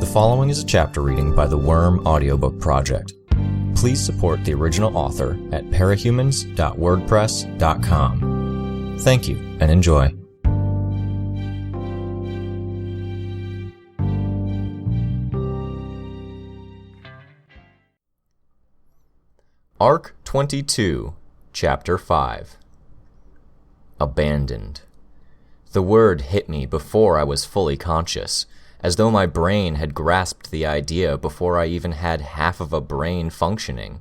following is a chapter reading by the Worm Audiobook Project. Please support the original author at parahumans.wordpress.com. Thank you and enjoy. Arc 22, Chapter 5. Abandoned. The word hit me before I was fully conscious, as though my brain had grasped the idea before I even had half of a brain functioning.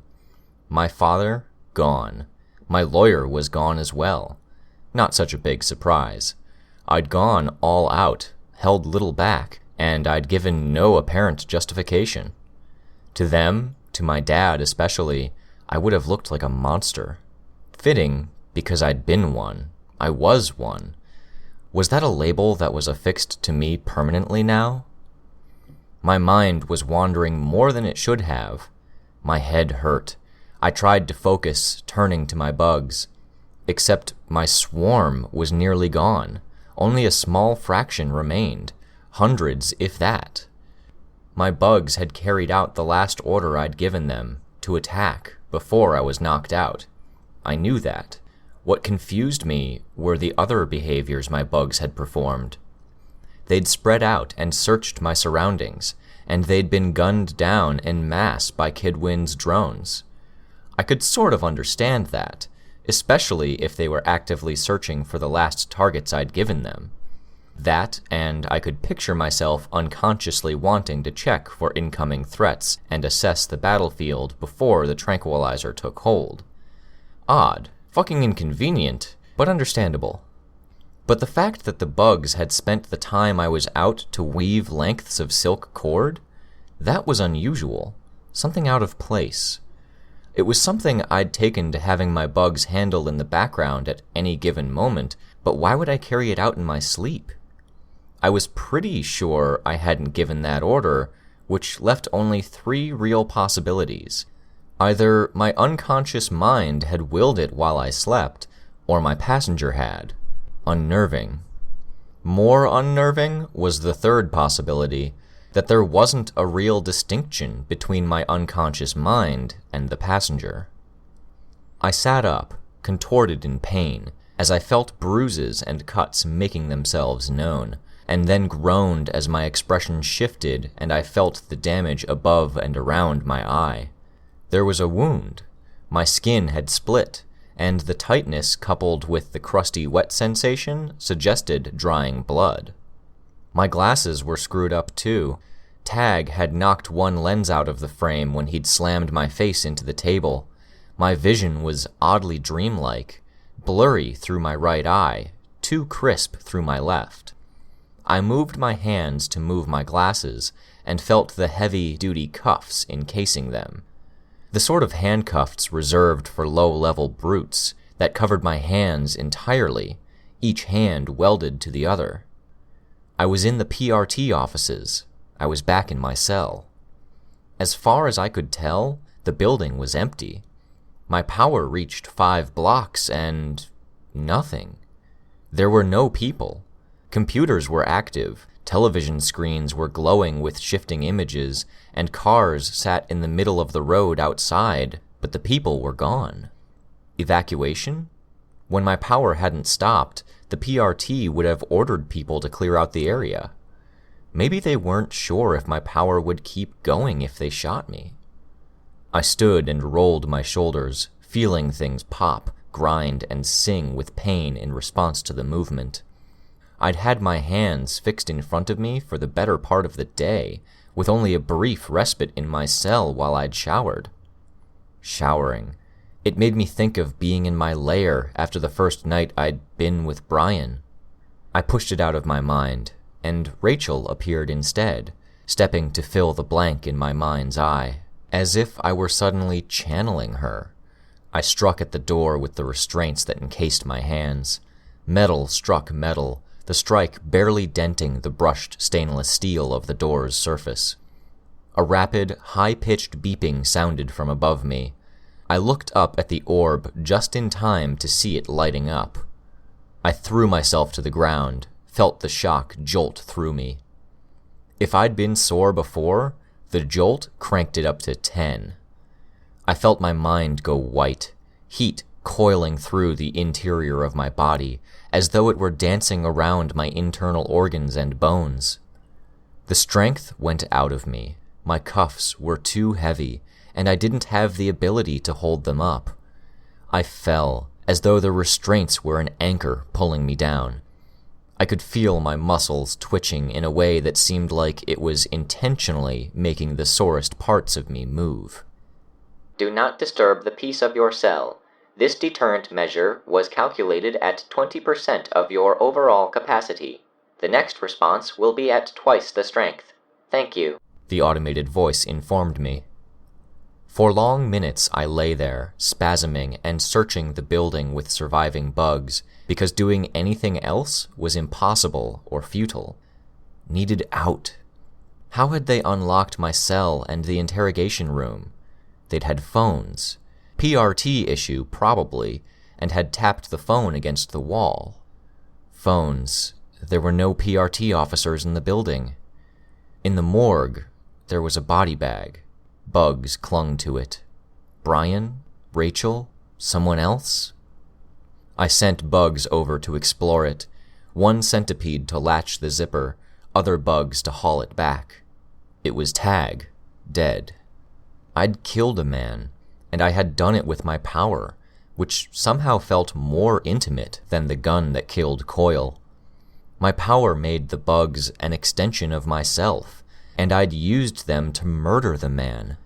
My father, gone. My lawyer was gone as well. Not such a big surprise. I'd gone all out, held little back, and I'd given no apparent justification. To them, to my dad especially, I would have looked like a monster. Fitting, because I'd been one. I was one. Was that a label that was affixed to me permanently now? My mind was wandering more than it should have. My head hurt. I tried to focus, turning to my bugs. Except my swarm was nearly gone. Only a small fraction remained. Hundreds, if that. My bugs had carried out the last order I'd given them, to attack, before I was knocked out. I knew that. What confused me were the other behaviors my bugs had performed. They'd spread out and searched my surroundings, and they'd been gunned down en masse by Kidwin's drones. I could sort of understand that, especially if they were actively searching for the last targets I'd given them. That, and I could picture myself unconsciously wanting to check for incoming threats and assess the battlefield before the tranquilizer took hold. Odd, fucking inconvenient, but understandable. But the fact that the bugs had spent the time I was out to weave lengths of silk cord, that was unusual, something out of place. It was something I'd taken to having my bugs handle in the background at any given moment, but why would I carry it out in my sleep? I was pretty sure I hadn't given that order, which left only 3 real possibilities. Either my unconscious mind had willed it while I slept, or my passenger had. Unnerving. More unnerving was the third possibility, that there wasn't a real distinction between my unconscious mind and the passenger. I sat up, contorted in pain, as I felt bruises and cuts making themselves known, and then groaned as my expression shifted and I felt the damage above and around my eye. There was a wound. My skin had split, and the tightness coupled with the crusty wet sensation suggested drying blood. My glasses were screwed up too. Tag had knocked one lens out of the frame when he'd slammed my face into the table. My vision was oddly dreamlike, blurry through my right eye, too crisp through my left. I moved my hands to move my glasses, and felt the heavy-duty cuffs encasing them. The sort of handcuffs reserved for low-level brutes that covered my hands entirely, each hand welded to the other. I was in the PRT offices. I was back in my cell. As far as I could tell, the building was empty. My power reached 5 blocks and nothing. There were no people. Computers were active, television screens were glowing with shifting images, and cars sat in the middle of the road outside, but the people were gone. Evacuation? When my power hadn't stopped, the PRT would have ordered people to clear out the area. Maybe they weren't sure if my power would keep going if they shot me. I stood and rolled my shoulders, feeling things pop, grind, and sing with pain in response to the movement. I'd had my hands fixed in front of me for the better part of the day, with only a brief respite in my cell while I'd showered. Showering. It made me think of being in my lair after the first night I'd been with Brian. I pushed it out of my mind, and Rachel appeared instead, stepping to fill the blank in my mind's eye, as if I were suddenly channeling her. I struck at the door with the restraints that encased my hands. Metal struck metal, the strike barely denting the brushed stainless steel of the door's surface. A rapid, high-pitched beeping sounded from above me. I looked up at the orb just in time to see it lighting up. I threw myself to the ground, felt the shock jolt through me. If I'd been sore before, the jolt cranked it up to 10. I felt my mind go white, heat coiling through the interior of my body, as though it were dancing around my internal organs and bones. The strength went out of me. My cuffs were too heavy, and I didn't have the ability to hold them up. I fell, as though the restraints were an anchor pulling me down. I could feel my muscles twitching in a way that seemed like it was intentionally making the sorest parts of me move. Do not disturb the peace of your cell. This deterrent measure was calculated at 20% of your overall capacity. The next response will be at twice the strength. Thank you, the automated voice informed me. For long minutes I lay there, spasming and searching the building with surviving bugs, because doing anything else was impossible or futile. Needed out. How had they unlocked my cell and the interrogation room? They'd had phones. PRT issue, probably, and had tapped the phone against the wall. Phones. There were no PRT officers in the building. In the morgue, there was a body bag. Bugs clung to it. Brian? Rachel? Someone else? I sent bugs over to explore it, one centipede to latch the zipper, other bugs to haul it back. It was Tag, dead. I'd killed a man, and I had done it with my power, which somehow felt more intimate than the gun that killed Coyle. My power made the bugs an extension of myself, and I'd used them to murder the man.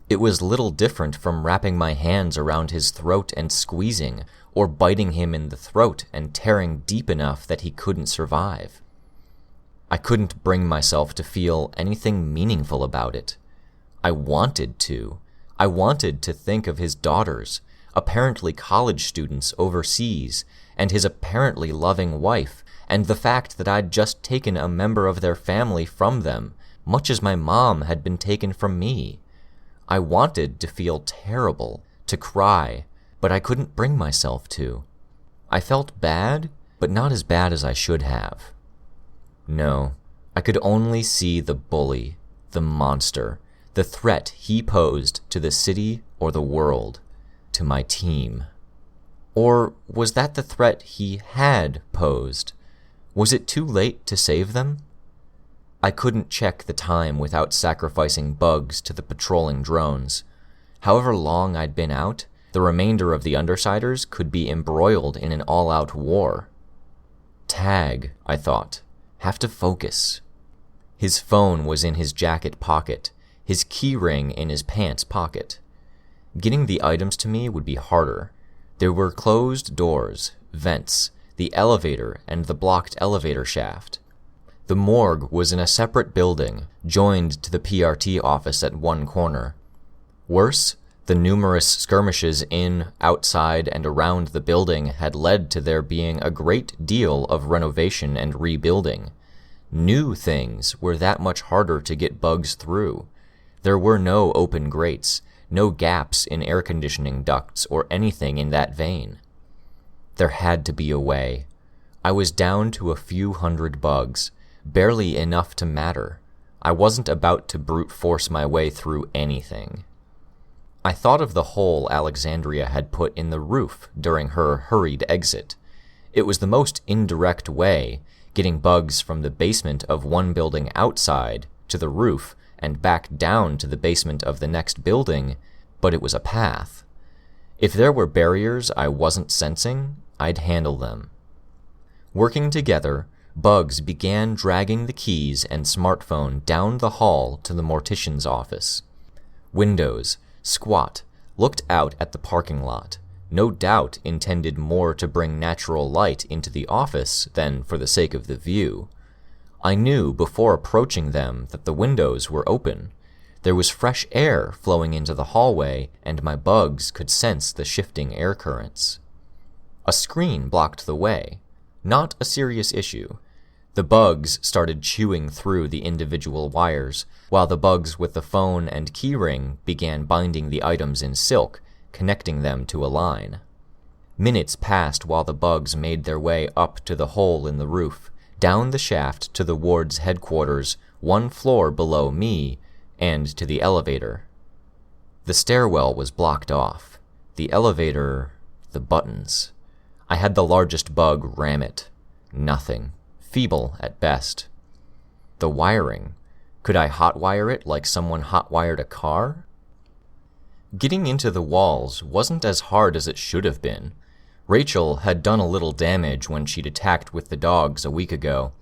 It was little different from wrapping my hands around his throat and squeezing, or biting him in the throat and tearing deep enough that he couldn't survive. I couldn't bring myself to feel anything meaningful about it. I wanted to. I wanted to think of his daughters, apparently college students overseas, and his apparently loving wife, and the fact that I'd just taken a member of their family from them, much as my mom had been taken from me. I wanted to feel terrible, to cry, but I couldn't bring myself to. I felt bad, but not as bad as I should have. No, I could only see the bully, the monster, the threat he posed to the city or the world, to my team. Or was that the threat he had posed? Was it too late to save them? I couldn't check the time without sacrificing bugs to the patrolling drones. However long I'd been out, the remainder of the Undersiders could be embroiled in an all-out war. Tag, I thought. Have to focus. His phone was in his jacket pocket, his keyring in his pants pocket. Getting the items to me would be harder. There were closed doors, vents, the elevator, and the blocked elevator shaft. The morgue was in a separate building, joined to the PRT office at one corner. Worse, the numerous skirmishes in, outside, and around the building had led to there being a great deal of renovation and rebuilding. New things were that much harder to get bugs through. There were no open grates, no gaps in air conditioning ducts or anything in that vein. There had to be a way. I was down to a few hundred bugs, barely enough to matter. I wasn't about to brute force my way through anything. I thought of the hole Alexandria had put in the roof during her hurried exit. It was the most indirect way, getting bugs from the basement of one building outside to the roof and back down to the basement of the next building, but it was a path. If there were barriers I wasn't sensing, I'd handle them. Working together, bugs began dragging the keys and smartphone down the hall to the mortician's office. Windows, squat, looked out at the parking lot, no doubt intended more to bring natural light into the office than for the sake of the view. I knew before approaching them that the windows were open. There was fresh air flowing into the hallway, and my bugs could sense the shifting air currents. A screen blocked the way. Not a serious issue. The bugs started chewing through the individual wires, while the bugs with the phone and keyring began binding the items in silk, connecting them to a line. Minutes passed while the bugs made their way up to the hole in the roof, down the shaft to the ward's headquarters, 1 floor below me, and to the elevator. The stairwell was blocked off. The elevator, the buttons. I had the largest bug ram it. Nothing. Feeble at best. The wiring. Could I hotwire it like someone hotwired a car? Getting into the walls wasn't as hard as it should have been. Rachel had done a little damage when she'd attacked with the dogs a week ago.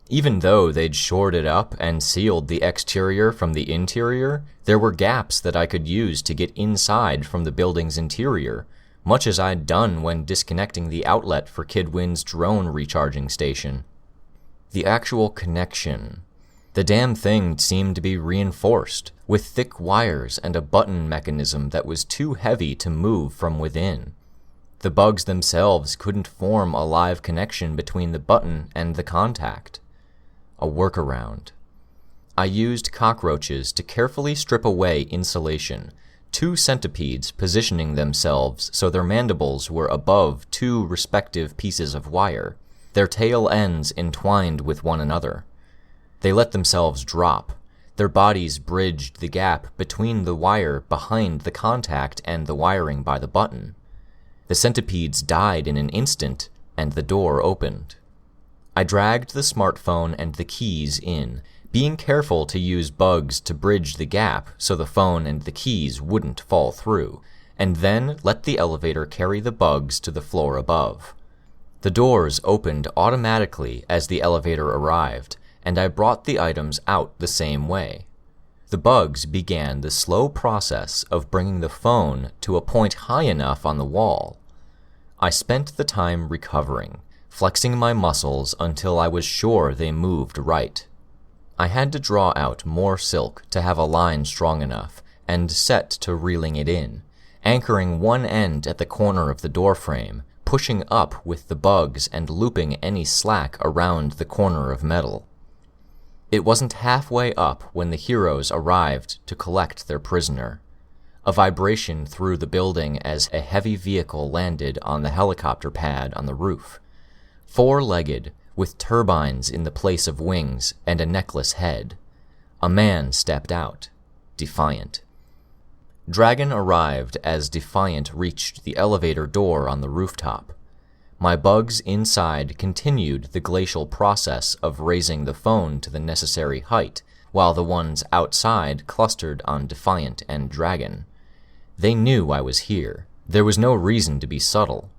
Even though they'd shored it up and sealed the exterior from the interior, there were gaps that I could use to get inside from the building's interior, much as I'd done when disconnecting the outlet for Kidwin's drone recharging station. The actual connection. The damn thing seemed to be reinforced, with thick wires and a button mechanism that was too heavy to move from within. The bugs themselves couldn't form a live connection between the button and the contact. A workaround. I used cockroaches to carefully strip away insulation, 2 centipedes positioning themselves so their mandibles were above 2 respective pieces of wire, their tail ends entwined with one another. They let themselves drop. Their bodies bridged the gap between the wire behind the contact and the wiring by the button. The centipedes died in an instant, and the door opened. I dragged the smartphone and the keys in, being careful to use bugs to bridge the gap so the phone and the keys wouldn't fall through, and then let the elevator carry the bugs to the floor above. The doors opened automatically as the elevator arrived, and I brought the items out the same way. The bugs began the slow process of bringing the phone to a point high enough on the wall. I spent the time recovering, flexing my muscles until I was sure they moved right. I had to draw out more silk to have a line strong enough, and set to reeling it in, anchoring one end at the corner of the doorframe, pushing up with the bugs and looping any slack around the corner of metal. It wasn't halfway up when the heroes arrived to collect their prisoner. A vibration through the building as a heavy vehicle landed on the helicopter pad on the roof. 4-legged, with turbines in the place of wings and a necklace head. A man stepped out, Defiant. Dragon arrived as Defiant reached the elevator door on the rooftop. My bugs inside continued the glacial process of raising the phone to the necessary height, while the ones outside clustered on Defiant and Dragon. They knew I was here. There was no reason to be subtle.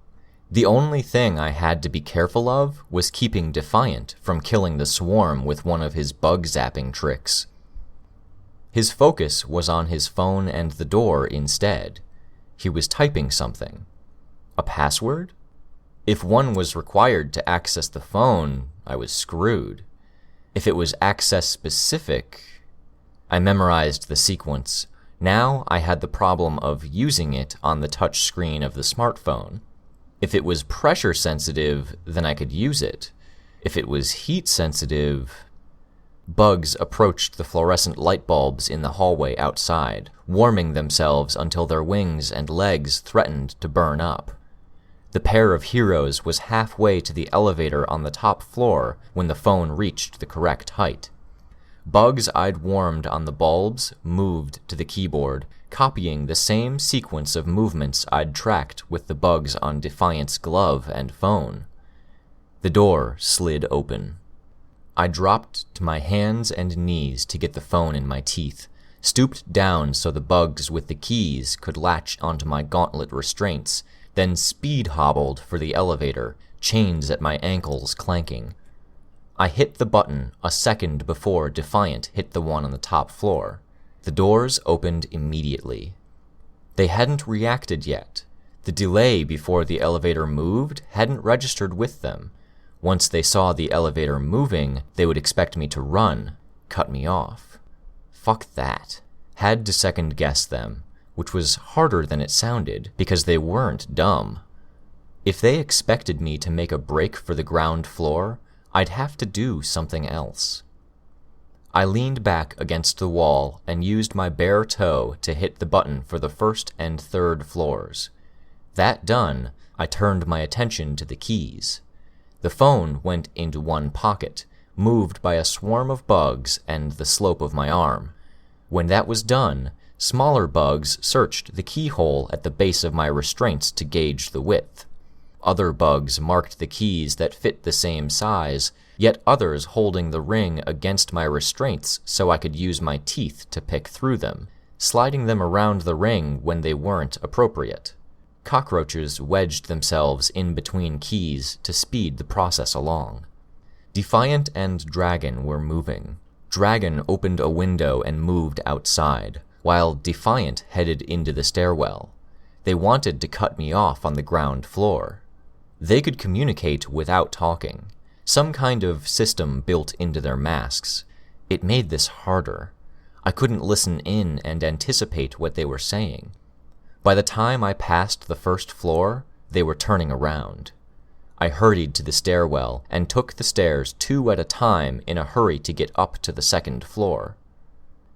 The only thing I had to be careful of was keeping Defiant from killing the swarm with one of his bug-zapping tricks. His focus was on his phone and the door instead. He was typing something. A password? If one was required to access the phone, I was screwed. If it was access-specific, I memorized the sequence. Now I had the problem of using it on the touch screen of the smartphone. If it was pressure-sensitive, then I could use it. If it was heat-sensitive... Bugs approached the fluorescent light bulbs in the hallway outside, warming themselves until their wings and legs threatened to burn up. The pair of heroes was halfway to the elevator on the top floor when the phone reached the correct height. Bugs I'd warmed on the bulbs moved to the keyboard, copying the same sequence of movements I'd tracked with the bugs on Defiant's glove and phone. The door slid open. I dropped to my hands and knees to get the phone in my teeth, stooped down so the bugs with the keys could latch onto my gauntlet restraints, then speed-hobbled for the elevator, chains at my ankles clanking. I hit the button a second before Defiant hit the one on the top floor. The doors opened immediately. They hadn't reacted yet. The delay before the elevator moved hadn't registered with them. Once they saw the elevator moving, they would expect me to run, cut me off. Fuck that. Had to second-guess them, which was harder than it sounded, because they weren't dumb. If they expected me to make a break for the ground floor, I'd have to do something else. I leaned back against the wall and used my bare toe to hit the button for the first and third floors. That done, I turned my attention to the keys. The phone went into one pocket, moved by a swarm of bugs and the slope of my arm. When that was done, smaller bugs searched the keyhole at the base of my restraints to gauge the width. Other bugs marked the keys that fit the same size, yet others holding the ring against my restraints so I could use my teeth to pick through them, sliding them around the ring when they weren't appropriate. Cockroaches wedged themselves in between keys to speed the process along. Defiant and Dragon were moving. Dragon opened a window and moved outside, while Defiant headed into the stairwell. They wanted to cut me off on the ground floor. They could communicate without talking, some kind of system built into their masks. It made this harder. I couldn't listen in and anticipate what they were saying. By the time I passed the first floor, they were turning around. I hurried to the stairwell and took the stairs 2 at a time in a hurry to get up to the second floor.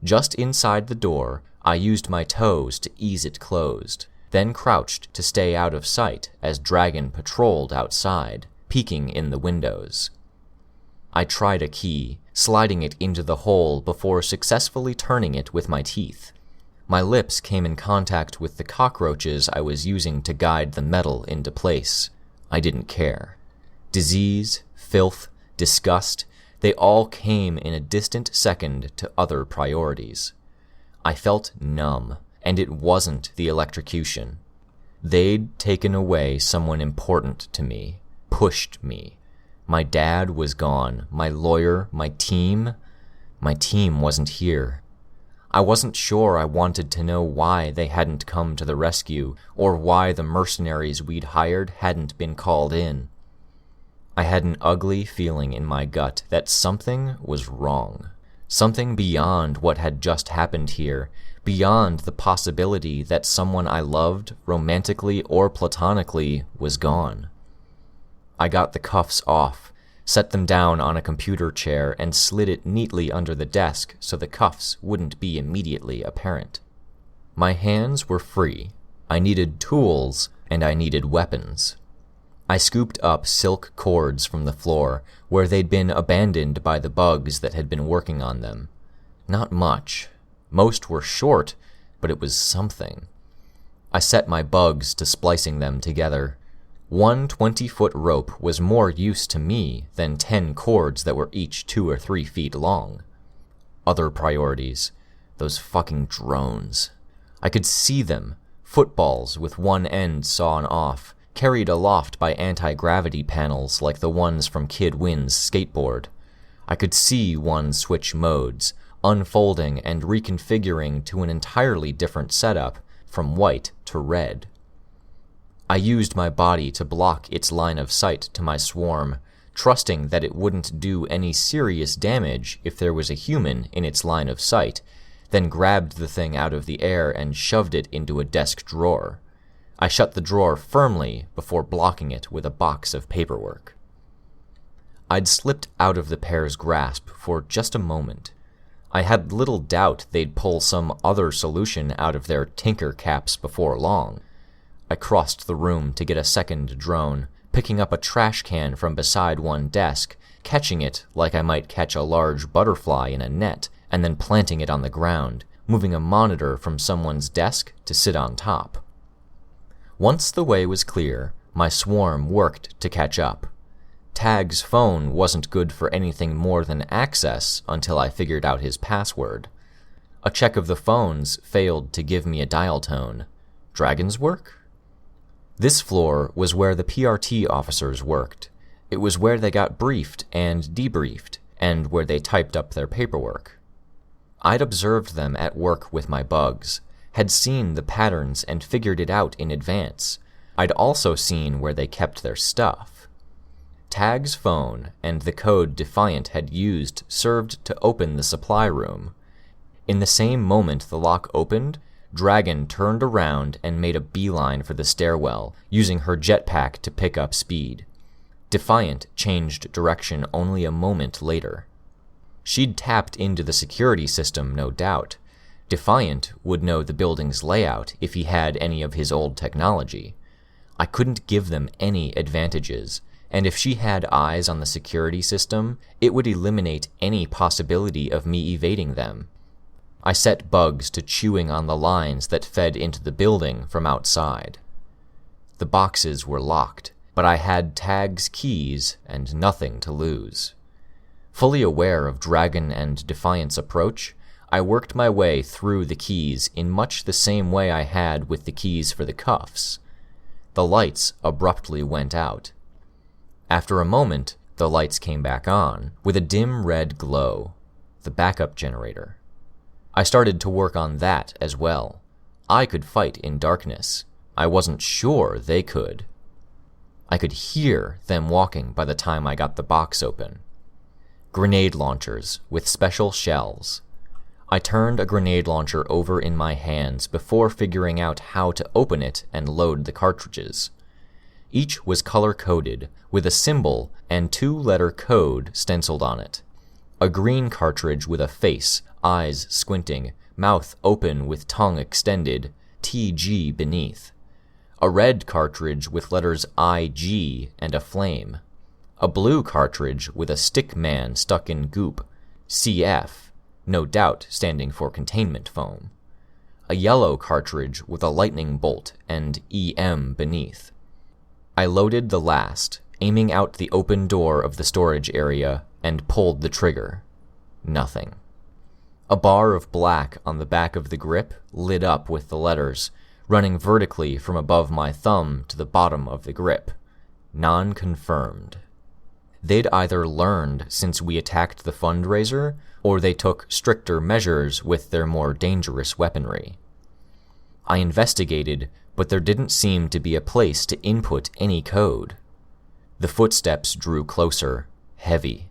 Just inside the door, I used my toes to ease it closed, then crouched to stay out of sight as Dragon patrolled outside, peeking in the windows. I tried a key, sliding it into the hole before successfully turning it with my teeth. My lips came in contact with the cockroaches I was using to guide the metal into place. I didn't care. Disease, filth, disgust, they all came in a distant second to other priorities. I felt numb, and it wasn't the electrocution. They'd taken away someone important to me, pushed me. My dad was gone, my lawyer, my team wasn't here. I wasn't sure I wanted to know why they hadn't come to the rescue, or why the mercenaries we'd hired hadn't been called in. I had an ugly feeling in my gut that something was wrong. Something beyond what had just happened here, beyond the possibility that someone I loved, romantically or platonically, was gone. I got the cuffs off, set them down on a computer chair, and slid it neatly under the desk so the cuffs wouldn't be immediately apparent. My hands were free. I needed tools, and I needed weapons. I scooped up silk cords from the floor, where they'd been abandoned by the bugs that had been working on them. Not much. Most were short, but it was something. I set my bugs to splicing them together. One 20-foot rope was more use to me than 10 cords that were each 2 or 3 feet long. Other priorities. Those fucking drones. I could see them, footballs with one end sawn off, carried aloft by anti-gravity panels like the ones from Kid Win's skateboard. I could see one switch modes, unfolding and reconfiguring to an entirely different setup, from white to red. I used my body to block its line of sight to my swarm, trusting that it wouldn't do any serious damage if there was a human in its line of sight, then grabbed the thing out of the air and shoved it into a desk drawer. I shut the drawer firmly before blocking it with a box of paperwork. I'd slipped out of the pair's grasp for just a moment. I had little doubt they'd pull some other solution out of their tinker caps before long. I crossed the room to get a second drone, picking up a trash can from beside one desk, catching it like I might catch a large butterfly in a net, and then planting it on the ground, moving a monitor from someone's desk to sit on top. Once the way was clear, my swarm worked to catch up. Tag's phone wasn't good for anything more than access until I figured out his password. A check of the phones failed to give me a dial tone. Dragon's work? This floor was where the PRT officers worked. It was where they got briefed and debriefed, and where they typed up their paperwork. I'd observed them at work with my bugs, had seen the patterns and figured it out in advance. I'd also seen where they kept their stuff. Tag's phone and the code Defiant had used served to open the supply room. In the same moment the lock opened, Dragon turned around and made a beeline for the stairwell, using her jetpack to pick up speed. Defiant changed direction only a moment later. She'd tapped into the security system, no doubt. Defiant would know the building's layout if he had any of his old technology. I couldn't give them any advantages, and if she had eyes on the security system, it would eliminate any possibility of me evading them. I set bugs to chewing on the lines that fed into the building from outside. The boxes were locked, but I had Tag's keys and nothing to lose. Fully aware of Dragon and Defiant's approach, I worked my way through the keys in much the same way I had with the keys for the cuffs. The lights abruptly went out. After a moment, the lights came back on, with a dim red glow, the backup generator. I started to work on that as well. I could fight in darkness. I wasn't sure they could. I could hear them walking by the time I got the box open. Grenade launchers with special shells. I turned a grenade launcher over in my hands before figuring out how to open it and load the cartridges. Each was color-coded, with a symbol and 2-letter code stenciled on it. A green cartridge with a face, eyes squinting, mouth open with tongue extended, TG beneath. A red cartridge with letters IG and a flame. A blue cartridge with a stick man stuck in goop, CF, no doubt standing for containment foam. A yellow cartridge with a lightning bolt and EM beneath. I loaded the last, aiming out the open door of the storage area, and pulled the trigger. Nothing. A bar of black on the back of the grip lit up with the letters, running vertically from above my thumb to the bottom of the grip. Non-confirmed. They'd either learned since we attacked the fundraiser, or they took stricter measures with their more dangerous weaponry. I investigated, but there didn't seem to be a place to input any code. The footsteps drew closer, heavy.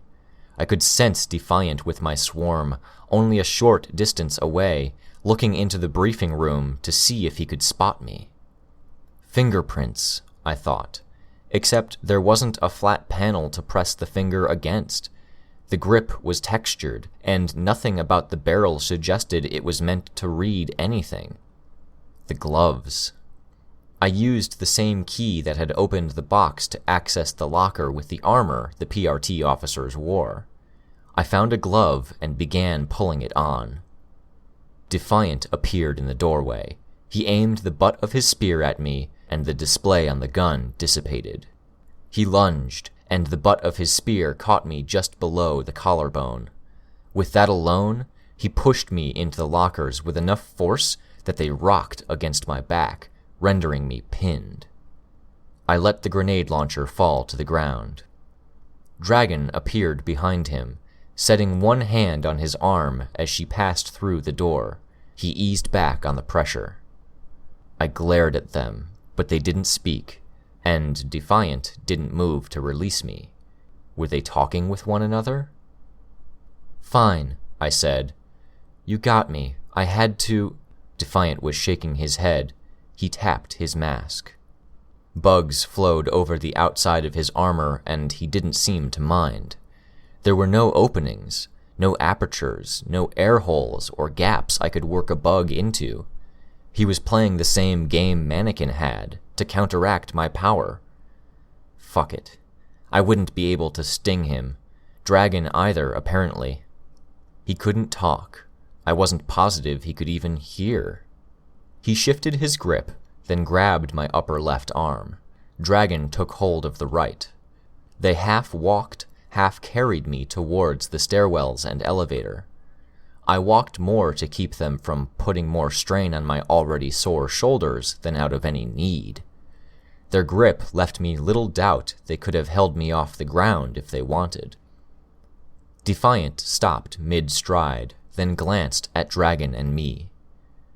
I could sense Defiant with my swarm, only a short distance away, looking into the briefing room to see if he could spot me. Fingerprints, I thought, except there wasn't a flat panel to press the finger against. The grip was textured, and nothing about the barrel suggested it was meant to read anything. The gloves. I used the same key that had opened the box to access the locker with the armor the PRT officers wore. I found a glove and began pulling it on. Defiant appeared in the doorway. He aimed the butt of his spear at me, and the display on the gun dissipated. He lunged, and the butt of his spear caught me just below the collarbone. With that alone, he pushed me into the lockers with enough force that they rocked against my back, rendering me pinned. I let the grenade launcher fall to the ground. Dragon appeared behind him, setting one hand on his arm as she passed through the door. He eased back on the pressure. I glared at them, but they didn't speak, and Defiant didn't move to release me. Were they talking with one another? "Fine," I said. "You got me. I had to—" Defiant was shaking his head. He tapped his mask. Bugs flowed over the outside of his armor, and he didn't seem to mind. There were no openings, no apertures, no air holes or gaps I could work a bug into. He was playing the same game Mannequin had, to counteract my power. Fuck it. I wouldn't be able to sting him. Dragon either, apparently. He couldn't talk. I wasn't positive he could even hear. He shifted his grip, then grabbed my upper left arm. Dragon took hold of the right. They half walked, half carried me towards the stairwells and elevator. I walked more to keep them from putting more strain on my already sore shoulders than out of any need. Their grip left me little doubt they could have held me off the ground if they wanted. Defiant stopped mid-stride, then glanced at Dragon and me.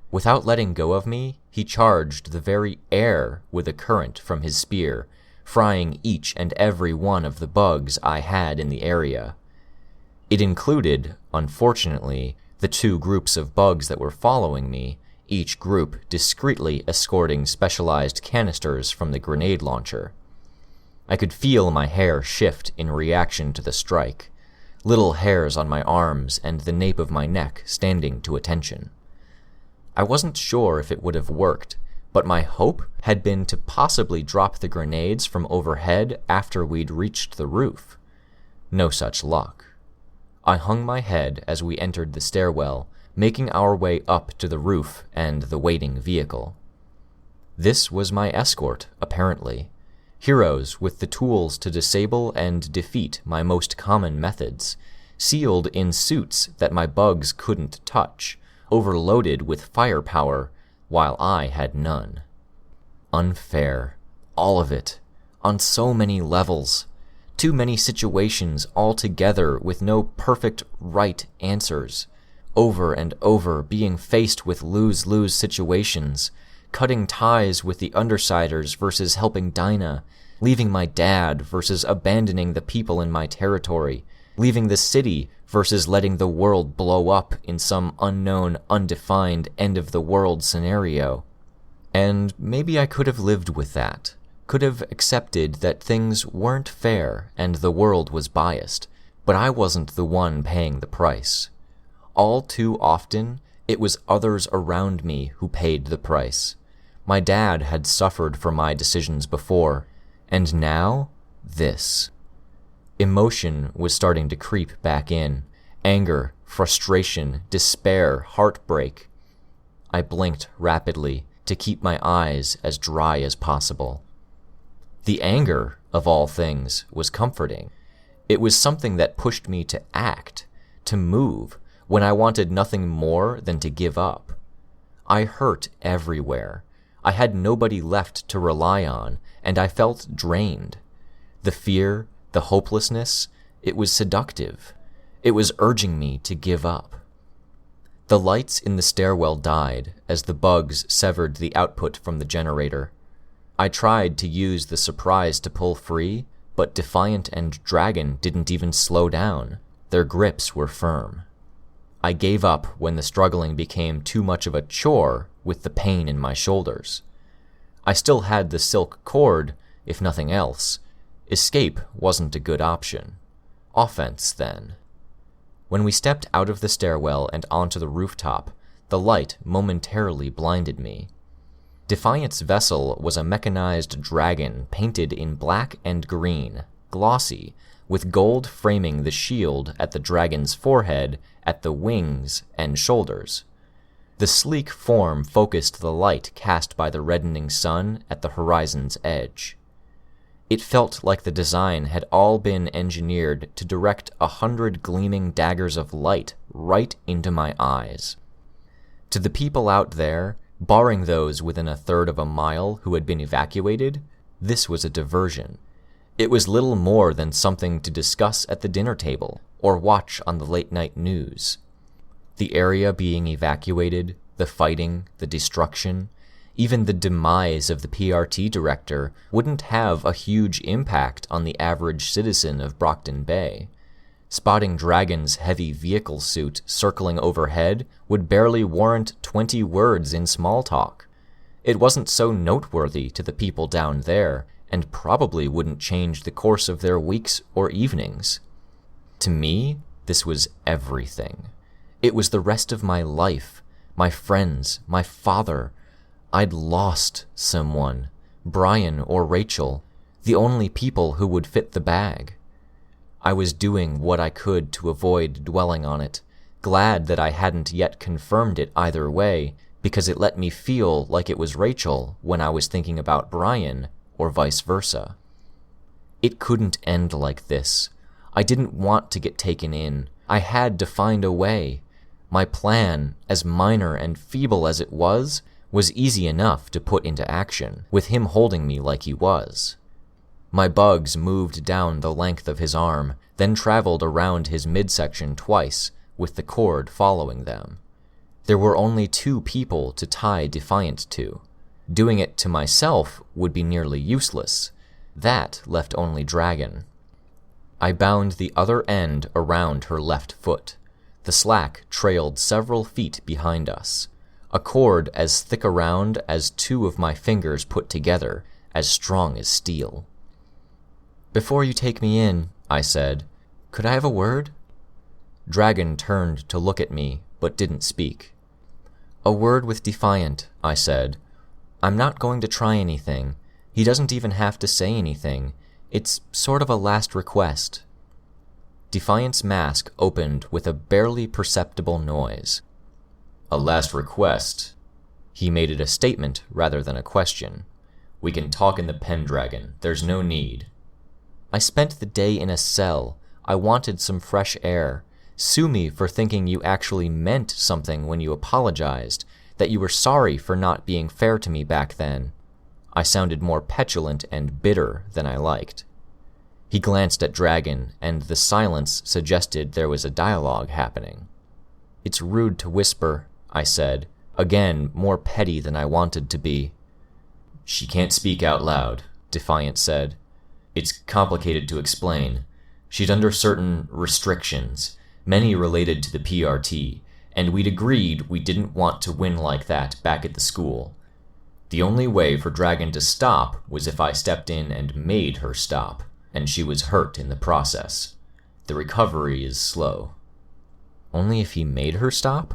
Without letting go of me, he charged the very air with a current from his spear, frying each and every one of the bugs I had in the area. It included, unfortunately, the two groups of bugs that were following me, each group discreetly escorting specialized canisters from the grenade launcher. I could feel my hair shift in reaction to the strike, little hairs on my arms and the nape of my neck standing to attention. I wasn't sure if it would have worked, but my hope had been to possibly drop the grenades from overhead after we'd reached the roof. No such luck. I hung my head as we entered the stairwell, making our way up to the roof and the waiting vehicle. This was my escort, apparently. Heroes with the tools to disable and defeat my most common methods, sealed in suits that my bugs couldn't touch, overloaded with firepower, while I had none. Unfair. All of it. On so many levels. Too many situations altogether with no perfect right answers. Over and over being faced with lose-lose situations, cutting ties with the Undersiders versus helping Dinah, leaving my dad versus abandoning the people in my territory, leaving the city versus letting the world blow up in some unknown, undefined end-of-the-world scenario. And maybe I could have lived with that, could have accepted that things weren't fair and the world was biased, but I wasn't the one paying the price. All too often, it was others around me who paid the price. My dad had suffered for my decisions before, and now, this. Emotion was starting to creep back in. Anger, frustration, despair, heartbreak. I blinked rapidly to keep my eyes as dry as possible. The anger, of all things, was comforting. It was something that pushed me to act, to move, when I wanted nothing more than to give up. I hurt everywhere. I had nobody left to rely on, and I felt drained. The fear, the hopelessness, it was seductive. It was urging me to give up. The lights in the stairwell died as the bugs severed the output from the generator. I tried to use the surprise to pull free, but Defiant and Dragon didn't even slow down. Their grips were firm. I gave up when the struggling became too much of a chore with the pain in my shoulders. I still had the silk cord, if nothing else. Escape wasn't a good option. Offense, then. When we stepped out of the stairwell and onto the rooftop, the light momentarily blinded me. Defiant's vessel was a mechanized dragon painted in black and green, glossy, with gold framing the shield at the dragon's forehead, at the wings and shoulders. The sleek form focused the light cast by the reddening sun at the horizon's edge. It felt like the design had all been engineered to direct 100 gleaming daggers of light right into my eyes. To the people out there, barring those within a third of a mile who had been evacuated, this was a diversion. It was little more than something to discuss at the dinner table or watch on the late-night news. The area being evacuated, the fighting, the destruction, even the demise of the PRT director wouldn't have a huge impact on the average citizen of Brockton Bay. Spotting Dragon's heavy vehicle suit circling overhead would barely warrant 20 words in small talk. It wasn't so noteworthy to the people down there, and probably wouldn't change the course of their weeks or evenings. To me, this was everything. It was the rest of my life, my friends, my father. I'd lost someone, Brian or Rachel, the only people who would fit the bag. I was doing what I could to avoid dwelling on it, glad that I hadn't yet confirmed it either way, because it let me feel like it was Rachel when I was thinking about Brian, or vice versa. It couldn't end like this. I didn't want to get taken in. I had to find a way. My plan, as minor and feeble as it was easy enough to put into action, with him holding me like he was. My bugs moved down the length of his arm, then traveled around his midsection twice, with the cord following them. There were only 2 people to tie Defiant to. Doing it to myself would be nearly useless. That left only Dragon. I bound the other end around her left foot. The slack trailed several feet behind us. A cord as thick around as 2 of my fingers put together, as strong as steel. "Before you take me in," I said, "could I have a word?" Dragon turned to look at me, but didn't speak. "A word with Defiant," I said. I'm not going to try anything. He doesn't even have to say anything. It's sort of a last request. Defiant's mask opened with a barely perceptible noise. A last request? He made it a statement rather than a question. We can talk in the Pendragon. There's no need. I spent the day in a cell. I wanted some fresh air. Sue me for thinking you actually meant something when you apologized, that you were sorry for not being fair to me back then. I sounded more petulant and bitter than I liked. He glanced at Dragon, and the silence suggested there was a dialogue happening. It's rude to whisper, I said, again more petty than I wanted to be. She can't speak out loud, Defiant said. It's complicated to explain. She's under certain restrictions, many related to the PRT, and we'd agreed we didn't want to win like that back at the school. The only way for Dragon to stop was if I stepped in and made her stop, and she was hurt in the process. The recovery is slow. Only if he made her stop?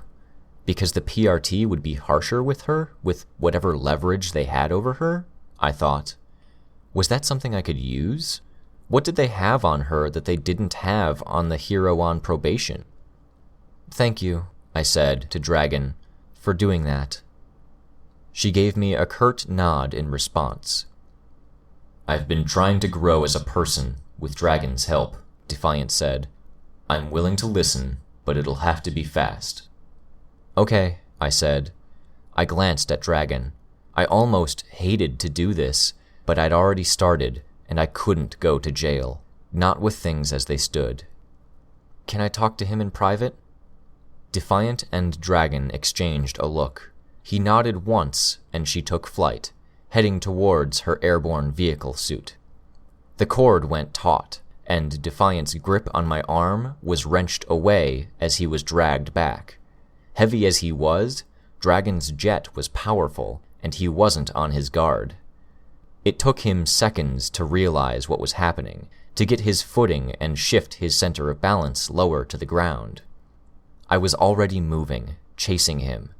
Because the PRT would be harsher with her, with whatever leverage they had over her? I thought. Was that something I could use? What did they have on her that they didn't have on the hero on probation? Thank you, I said to Dragon, for doing that. She gave me a curt nod in response. I've been trying to grow as a person, with Dragon's help, Defiant said. I'm willing to listen, but it'll have to be fast. Okay, I said. I glanced at Dragon. I almost hated to do this, but I'd already started, and I couldn't go to jail, not with things as they stood. Can I talk to him in private? Defiant and Dragon exchanged a look. He nodded once, and she took flight, heading towards her airborne vehicle suit. The cord went taut, and Defiant's grip on my arm was wrenched away as he was dragged back. Heavy as he was, Dragon's jet was powerful, and he wasn't on his guard. It took him seconds to realize what was happening, to get his footing and shift his center of balance lower to the ground. I was already moving, chasing him.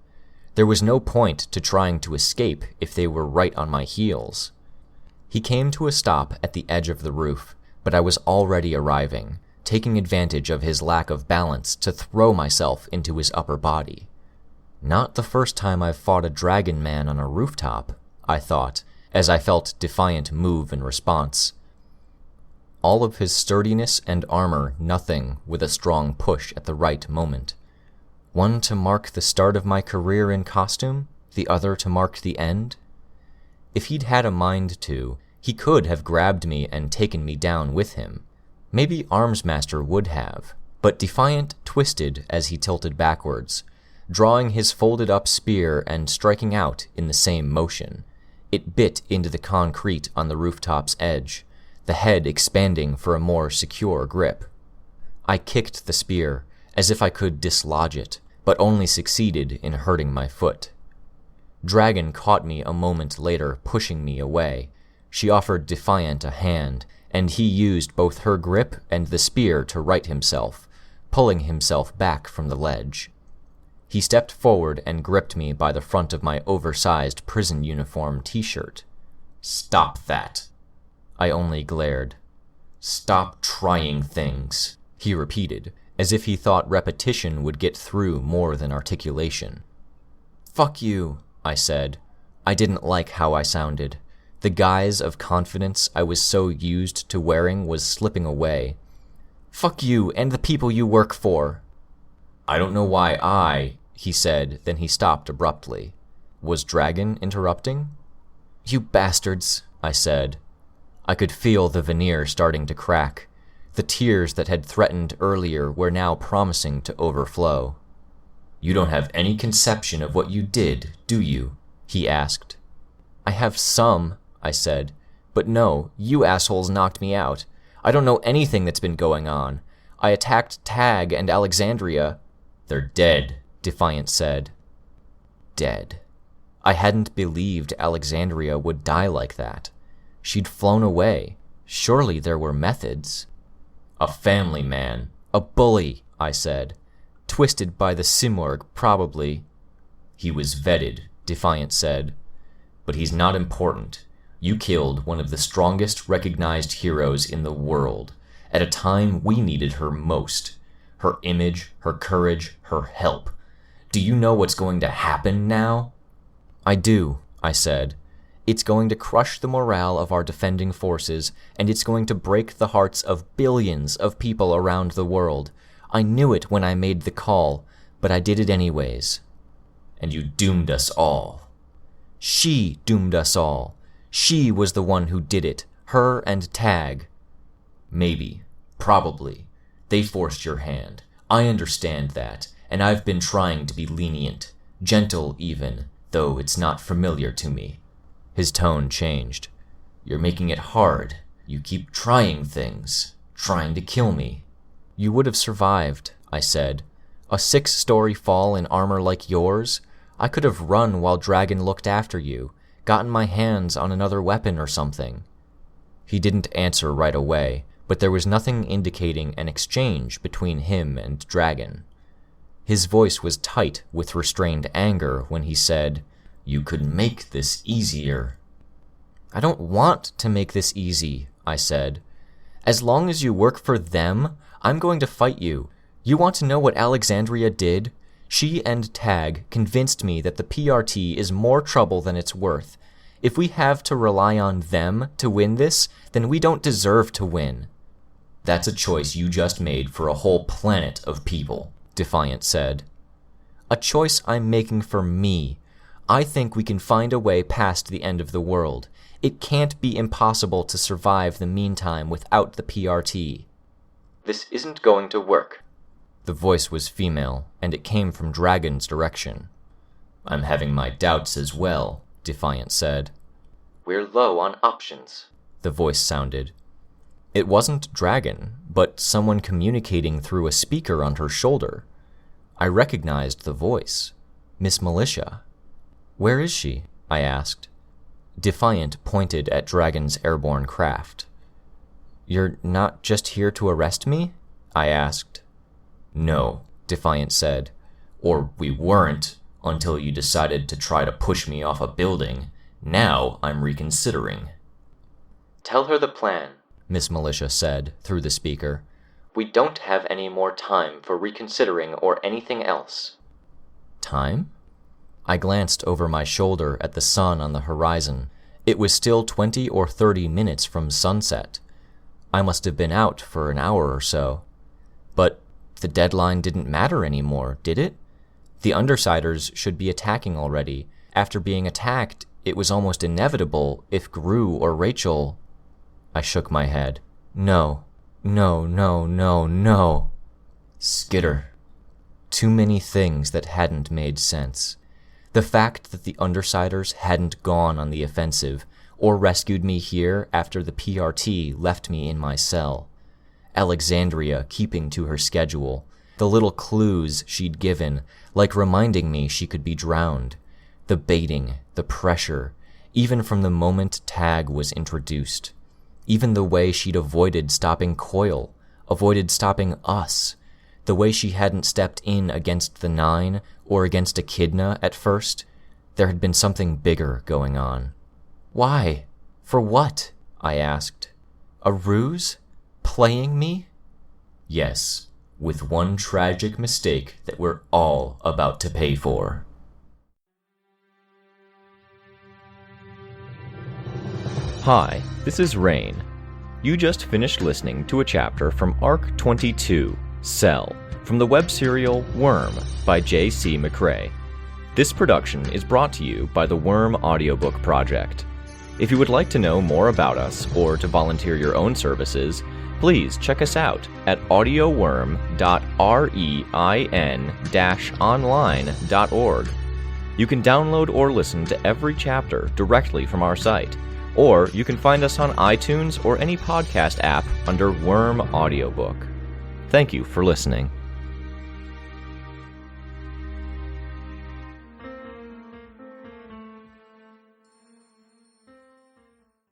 There was no point to trying to escape if they were right on my heels. He came to a stop at the edge of the roof, but I was already arriving, taking advantage of his lack of balance to throw myself into his upper body. Not the first time I've fought a dragon man on a rooftop, I thought, as I felt Defiant move in response. All of his sturdiness and armor nothing with a strong push at the right moment. One to mark the start of my career in costume, the other to mark the end? If he'd had a mind to, he could have grabbed me and taken me down with him. Maybe Armsmaster would have, but Defiant twisted as he tilted backwards, drawing his folded-up spear and striking out in the same motion. It bit into the concrete on the rooftop's edge, the head expanding for a more secure grip. I kicked the spear, as if I could dislodge it, but only succeeded in hurting my foot. Dragon caught me a moment later, pushing me away. She offered Defiant a hand, and he used both her grip and the spear to right himself, pulling himself back from the ledge. He stepped forward and gripped me by the front of my oversized prison uniform t-shirt. Stop that! I only glared. Stop trying things, he repeated, as if he thought repetition would get through more than articulation. Fuck you, I said. I didn't like how I sounded. The guise of confidence I was so used to wearing was slipping away. Fuck you and the people you work for. I don't know why he said, then he stopped abruptly. Was Dragon interrupting? You bastards, I said. I could feel the veneer starting to crack. The tears that had threatened earlier were now promising to overflow. You don't have any conception of what you did, do you? He asked. I have some, I said. But no, you assholes knocked me out. I don't know anything that's been going on. I attacked Tag and Alexandria. They're dead, Defiant said. Dead. I hadn't believed Alexandria would die like that. She'd flown away. Surely there were methods. A family man. A bully, I said. Twisted by the Simurg, probably. He was vetted, Defiant said. But he's not important. You killed one of the strongest recognized heroes in the world, at a time we needed her most. Her image, her courage, her help. Do you know what's going to happen now? I do, I said. It's going to crush the morale of our defending forces, and it's going to break the hearts of billions of people around the world. I knew it when I made the call, but I did it anyways. And you doomed us all. She doomed us all. She was the one who did it, her and Tag. Maybe. Probably. They forced your hand. I understand that, and I've been trying to be lenient, gentle even, though it's not familiar to me. His tone changed. You're making it hard. You keep trying things, trying to kill me. You would have survived, I said. A 6-story fall in armor like yours? I could have run while Dragon looked after you, gotten my hands on another weapon or something. He didn't answer right away, but there was nothing indicating an exchange between him and Dragon. His voice was tight with restrained anger when he said, "You could make this easier." I don't want to make this easy, I said. As long as you work for them, I'm going to fight you. You want to know what Alexandria did? She and Tag convinced me that the PRT is more trouble than it's worth. If we have to rely on them to win this, then we don't deserve to win. That's a choice you just made for a whole planet of people, Defiant said. A choice I'm making for me. I think we can find a way past the end of the world. It can't be impossible to survive the meantime without the PRT. This isn't going to work. The voice was female, and it came from Dragon's direction. I'm having my doubts as well, Defiant said. We're low on options, the voice sounded. It wasn't Dragon, but someone communicating through a speaker on her shoulder. I recognized the voice. Miss Militia. Where is she? I asked. Defiant pointed at Dragon's airborne craft. You're not just here to arrest me? I asked. No, Defiant said. Or we weren't, until you decided to try to push me off a building. Now I'm reconsidering. Tell her the plan, Miss Militia said through the speaker. We don't have any more time for reconsidering or anything else. Time? I glanced over my shoulder at the sun on the horizon. It was still 20 or 30 minutes from sunset. I must have been out for an hour or so. But the deadline didn't matter anymore, did it? The Undersiders should be attacking already. After being attacked, it was almost inevitable if Gru or Rachel... I shook my head. No. Skitter. Too many things that hadn't made sense. The fact that the Undersiders hadn't gone on the offensive, or rescued me here after the PRT left me in my cell. Alexandria keeping to her schedule. The little clues she'd given, like reminding me she could be drowned. The baiting, the pressure, even from the moment Tag was introduced. Even the way she'd avoided stopping Coil, avoided stopping us. The way she hadn't stepped in against the Nine or against Echidna at first. There had been something bigger going on. Why? For what? I asked. A ruse? Playing me? Yes, with one tragic mistake that we're all about to pay for. Hi, this is Rein. You just finished listening to a chapter from Arc 22, Cell, from the web serial Worm by J.C. McCrae. This production is brought to you by the Worm Audiobook Project. If you would like to know more about us or to volunteer your own services, please check us out at audioworm.rein-online.org. You can download or listen to every chapter directly from our site, or you can find us on iTunes or any podcast app under Worm Audiobook. Thank you for listening.